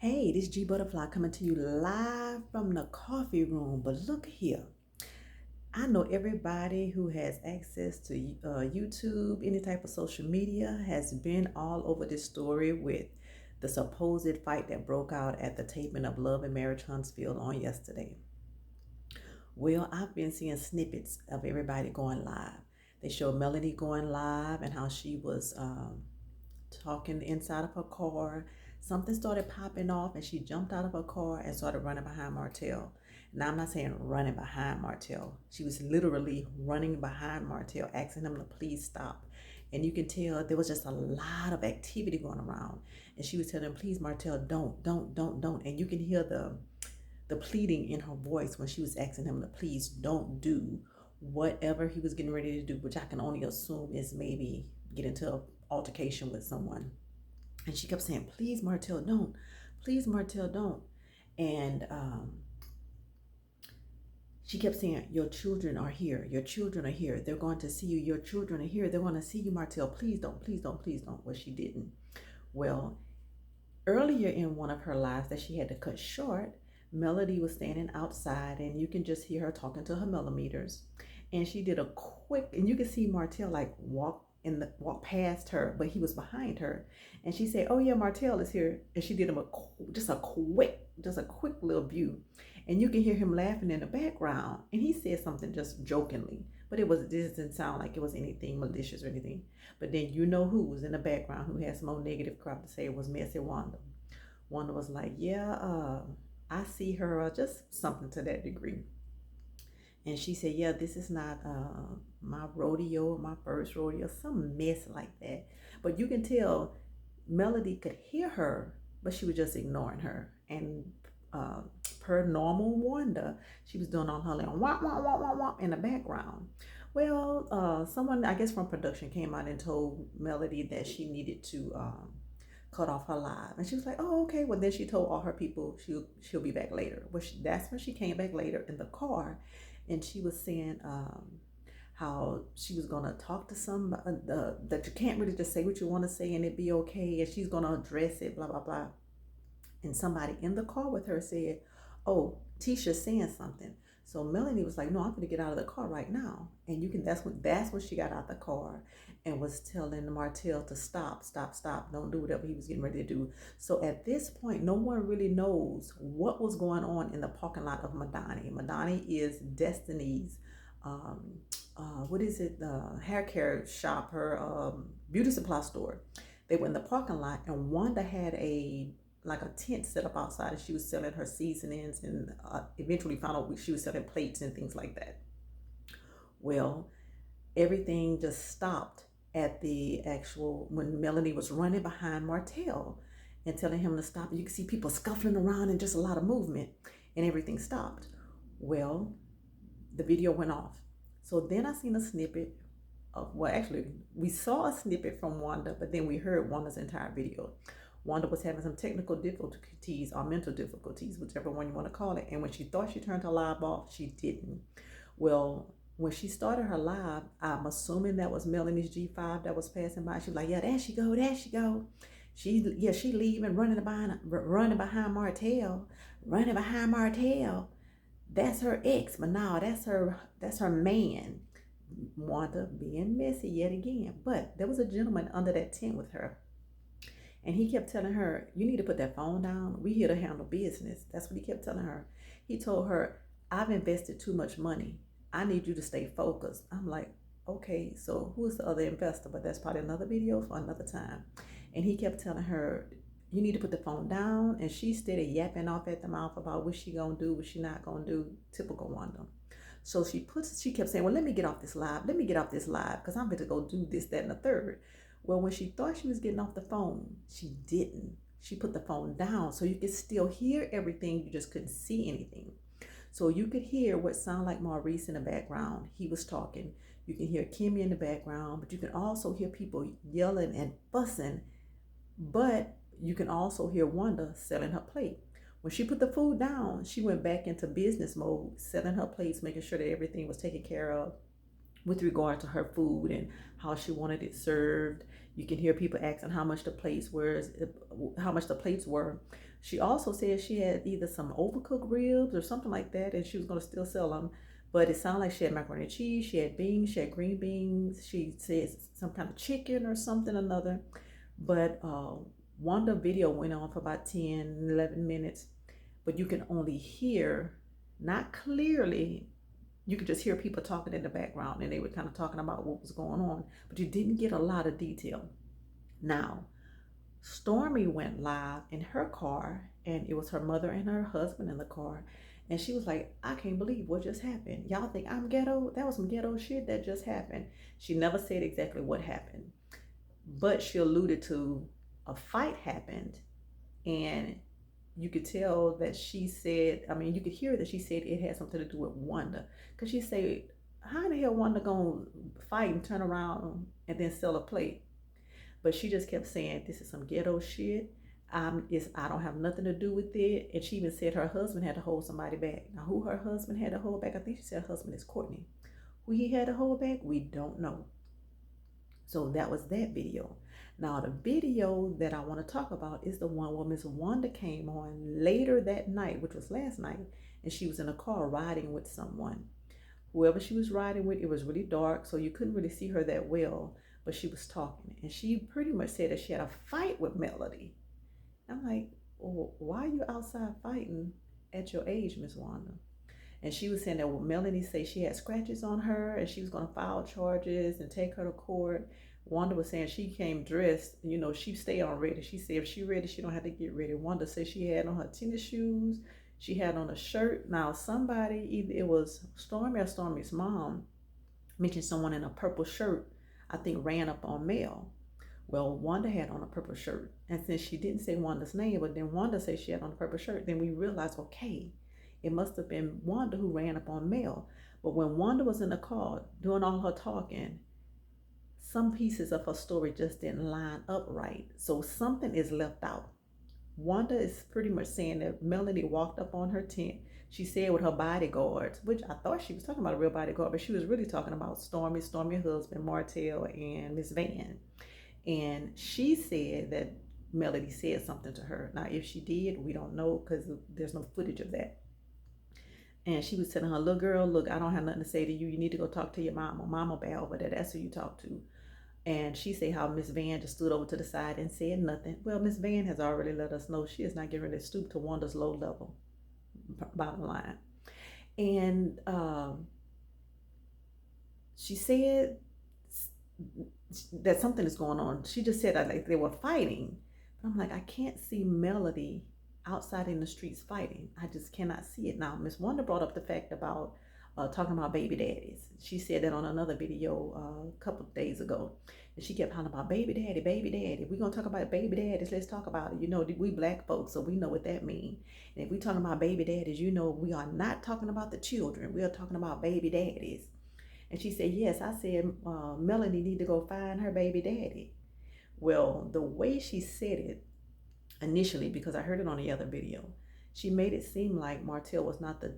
Hey, this G Butterfly coming to you live from the coffee room. But look here, I know everybody who has access to YouTube, any type of social media, has been all over this story with the supposed fight that broke out at the taping of Love and Marriage Huntsville on yesterday. Well, I've been seeing snippets of everybody going live. They showed Melanie going live and how she was talking inside of her car. Something started popping off and she jumped out of her car and started running behind Martell. Now, I'm not saying running behind Martell. She was literally running behind Martell, asking him to please stop. And you can tell there was just a lot of activity going around. And she was telling him, please, Martell, don't. And you can hear the pleading in her voice when she was asking him to please don't do whatever he was getting ready to do, which I can only assume is maybe get into an altercation with someone. And she kept saying, please, Martell, don't. Please, Martell, don't. And she kept saying, your children are here. Your children are here. They're going to see you. Your children are here. They're going to see you, Martell. Please don't, please don't, please don't. Well, she didn't. Well, earlier in one of her lives that she had to cut short, Melody was standing outside and you can just hear her talking to her millimeters. And she did a quick, and you can see Martell like walk past her, but he was behind her. And she said, oh yeah, Martell is here. And she did him just a quick little view. And you can hear him laughing in the background. And he said something just jokingly, but it didn't sound like it was anything malicious or anything. But then you know who was in the background who had some more negative crap to say. It was Messy Wanda. Wanda was like, yeah, I see her, just something to that degree. And she said, yeah, this is not my rodeo, my first rodeo, some mess like that. But you can tell Melody could hear her, but she was just ignoring her. And per normal Wanda, she was doing all her little wah, wah, wah, wah, wah in the background. Well, someone, I guess from production, came out and told Melody that she needed to cut off her live. And she was like, oh, okay. Well, then she told all her people she'll be back later. Well, that's when she came back later in the car. And she was saying how she was going to talk to somebody, that you can't really just say what you want to say and it be okay. And she's going to address it, blah, blah, blah. And somebody in the car with her said, oh, Tisha's saying something. So Melanie was like, no, I'm going to get out of the car right now. And you can, that's when she got out the car and was telling Martell to stop, don't do whatever he was getting ready to do. So at this point, no one really knows what was going on in the parking lot of Madani. Madani is Destiny's, what is it? Hair care shop, her beauty supply store. They were in the parking lot and Wanda had a tent set up outside and she was selling her seasonings and eventually found out she was selling plates and things like that. Well, everything just stopped at the actual, when Melanie was running behind Martell and telling him to stop. You can see people scuffling around and just a lot of movement and everything stopped. Well, the video went off. So then I seen a snippet of, well, actually, we saw a snippet from Wanda, but then we heard Wanda's entire video. Wanda was having some technical difficulties or mental difficulties, whichever one you want to call it. And when she thought she turned her live off, she didn't. Well, when she started her live, I'm assuming that was Melanie's G5 that was passing by. She was like, yeah, there she go, there she go. She leaving, running behind Martell, running behind Martell. That's her ex, but now that's her man. Wanda being messy yet again. But there was a gentleman under that tent with her. And he kept telling her, you need to put that phone down. We here to handle business. That's what he kept telling her. He told her, I've invested too much money. I need you to stay focused. I'm like, okay, so who's the other investor? But that's probably another video for another time. And he kept telling her, you need to put the phone down. And she started yapping off at the mouth about what she gonna do, what she not gonna do. Typical Wanda. So she kept saying, well, let me get off this live. Let me get off this live because I'm going to go do this, that, and the third. Well, when she thought she was getting off the phone, she didn't. She put the phone down so you could still hear everything. You just couldn't see anything. So you could hear what sounded like Maurice in the background. He was talking. You can hear Kimmy in the background, but you can also hear people yelling and fussing. But you can also hear Wanda selling her plate. When she put the food down, she went back into business mode, selling her plates, making sure that everything was taken care of. with regard to her food and how she wanted it served. You can hear people asking how much the plates were. She also said she had either some overcooked ribs or something like that, and she was going to still sell them. But it sounded like she had macaroni and cheese, she had beans, she had green beans, she said some kind of chicken or something another. But Wanda video went on for about 10, 11 minutes, but you can only hear, not clearly, you could just hear people talking in the background, and they were kind of talking about what was going on, but you didn't get a lot of detail. Now, Stormy went live in her car, and it was her mother and her husband in the car. And she was like, I can't believe what just happened. Y'all think I'm ghetto? That was some ghetto shit that just happened. She never said exactly what happened, but she alluded to a fight happened. And you could tell that she said, I mean, you could hear that she said it had something to do with Wanda. Because she said, how in the hell Wanda gonna fight and turn around and then sell a plate? But she just kept saying, this is some ghetto shit. I don't have nothing to do with it. And she even said her husband had to hold somebody back. Now, who her husband had to hold back? I think she said her husband is Courtney. Who he had to hold back, we don't know. So that was that video. Now, the video that I want to talk about is the one where Miss Wanda came on later that night, which was last night, and she was in a car riding with someone. Whoever she was riding with, it was really dark, so you couldn't really see her that well, but she was talking. And she pretty much said that she had a fight with Melody. I'm like, well, why are you outside fighting at your age, Miss Wanda? And she was saying that Melanie said she had scratches on her and she was going to file charges and take her to court. Wanda was saying she came dressed, she stay on ready. She said if she ready, she don't have to get ready. Wanda said she had on her tennis shoes. She had on a shirt. Now somebody, either it was Stormy or Stormy's mom, mentioned someone in a purple shirt, I think ran up on Mel. Well, Wanda had on a purple shirt. And since she didn't say Wanda's name, but then Wanda said she had on a purple shirt, then we realized, okay, it must have been Wanda who ran up on Mel. But when Wanda was in the car doing all her talking, some pieces of her story just didn't line up right. So something is left out. Wanda is pretty much saying that Melanie walked up on her tent. She said with her bodyguards, which I thought she was talking about a real bodyguard, but she was really talking about Stormy husband, Martell, and Miss Van. And she said that Melody said something to her. Now, if she did, we don't know because there's no footage of that. And she was telling her, little girl, look, I don't have nothing to say to you. You need to go talk to your mama. Mama bad over there. That's who you talk to. And she said how Miss Van just stood over to the side and said nothing. Well, Miss Van has already let us know she is not getting ready to stoop to Wanda's low level, bottom line. And she said that something is going on. She just said like they were fighting. But I'm like, I can't see Melody outside in the streets fighting. I just cannot see it. Now, Miss Wanda brought up the fact about talking about baby daddies. She said that on another video a couple of days ago. And she kept talking about baby daddy, baby daddy. We're going to talk about baby daddies. Let's talk about it. We black folks, so we know what that means. And if we're talking about baby daddies, we are not talking about the children. We are talking about baby daddies. And she said, yes, I said, Melanie need to go find her baby daddy. Well, the way she said it initially, because I heard it on the other video, she made it seem like Martell was not the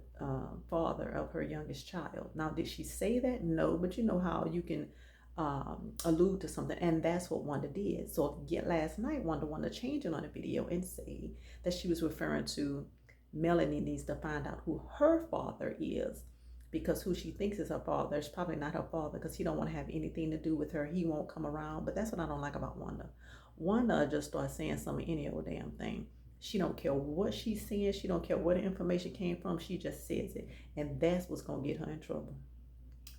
father of her youngest child. Now, did she say that? No, but you know how you can allude to something, and that's what Wanda did. So last night, Wanda wanted to change it on the video and say that she was referring to Melanie needs to find out who her father is, because who she thinks is her father is probably not her father, because he don't want to have anything to do with her. He won't come around. But that's what I don't like about Wanda. Wanda just starts saying something, any old damn thing. She don't care what she's saying. She don't care where the information came from. She just says it. And that's what's going to get her in trouble.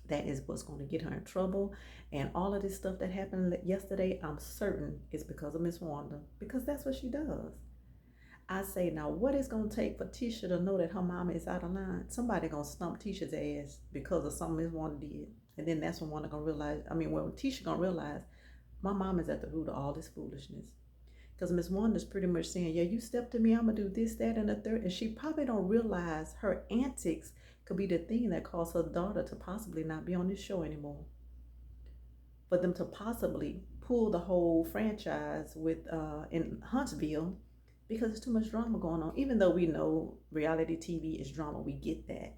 That is what's going to get her in trouble. And all of this stuff that happened yesterday, I'm certain is because of Miss Wanda, because that's what she does. I say, now what is going to take for Tisha to know that her mama is out of line? Somebody going to stump Tisha's ass because of something Miss Wanda did. And then that's when Wanda going to realize, Tisha going to realize my mom is at the root of all this foolishness. Because Miss Wanda's pretty much saying, yeah, you step to me, I'm going to do this, that, and the third. And she probably don't realize her antics could be the thing that caused her daughter to possibly not be on this show anymore. For them to possibly pull the whole franchise with in Huntsville, because there's too much drama going on. Even though we know reality TV is drama, we get that.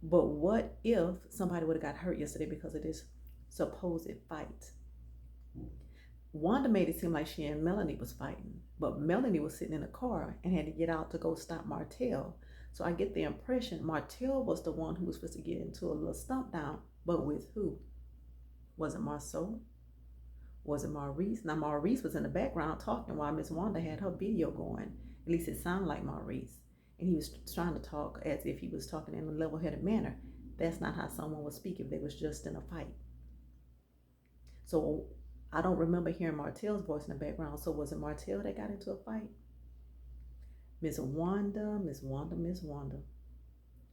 But what if somebody would have got hurt yesterday because of this supposed fight? Wanda made it seem like she and Melanie was fighting, but Melanie was sitting in a car and had to get out to go stop Martell. So I get the impression Martell was the one who was supposed to get into a little stump down, but with who? Was it Marceau? Was it Maurice? Now Maurice was in the background talking while Miss Wanda had her video going. At least it sounded like Maurice. And he was trying to talk as if he was talking in a level-headed manner. That's not how someone would speak if they was just in a fight. So I don't remember hearing Martell's voice in the background. So was it Martell that got into a fight? Miss Wanda, Miss Wanda, Miss Wanda.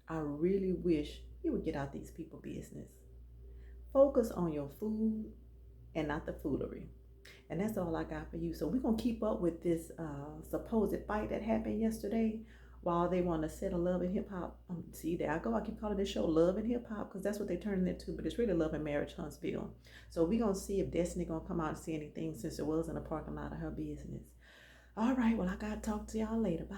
I really wish you would get out these people business. Focus on your food and not the foolery. And that's all I got for you. So we're going to keep up with this supposed fight that happened yesterday while they want to set a love and hip hop. See, there I go. I keep calling this show Love and Hip Hop because that's what they're turning it to, but it's really Love and Marriage Huntsville. So we're going to see if Destiny going to come out and see anything since it was in the parking lot of her business. All right. Well, I got to talk to y'all later. Bye.